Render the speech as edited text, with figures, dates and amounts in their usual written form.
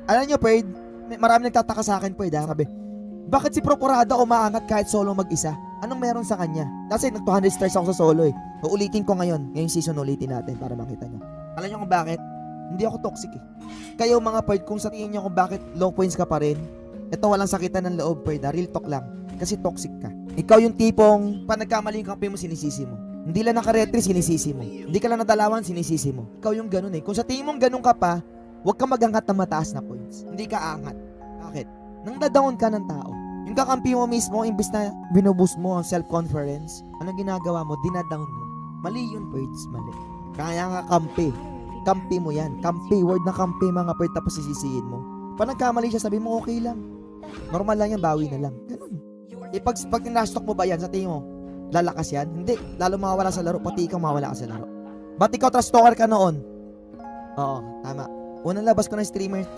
Alam nyo, Perd, marami nagtataka sa akin, Perd, ha? Sabi, bakit si Prokurada umaangat kahit solo mag-isa? Anong meron sa kanya? Kasi nag 200 stars ako sa solo eh. Uulitin ko ngayon. Ngayong season ulitin natin para makita nyo. Alam nyo kung bakit? Hindi ako toxic eh. Kayo mga Perd, kung sa tingin nyo kung bakit low points ka pa rin, ito walang sakitan ng loob, Perd, ha? Real talk lang. Kasi toxic ka. Ikaw yung tipong, pa nagkamali yung kampi mo, sinisisi mo. Hindi lang nakaretry, sinisisi mo. Hindi ka lang nadalawan, sinisisi mo. Ikaw yung ganun eh. Kung sa tingin mong ganun ka pa, huwag kang mag-angat ng mataas na points. Hindi ka angat. Bakit? Nang dadaon ka ng tao. Yung kakampi mo mismo, imbis na binuboost mo ang self-conference, anong ginagawa mo? Dinadown mo. Mali yun, Perds. Mali. Kaya nga kampi. Kampi mo yan. Kampi. Word na kampi, mga Perds. Tapos sisisihin mo. Pag nagkamali siya, sabi mo, okay lang. Normal lang yan, bawi na lang. Ganun. Pag tinashtok mo ba yan, sa tingin mo, lalakas yan? Hindi. Lalo mawawala sa laro. Pati ikaw mawawala ka sa laro. Ba't ikaw trash talker ka noon? Oo, tama. Unang labas ko ng streamer, trash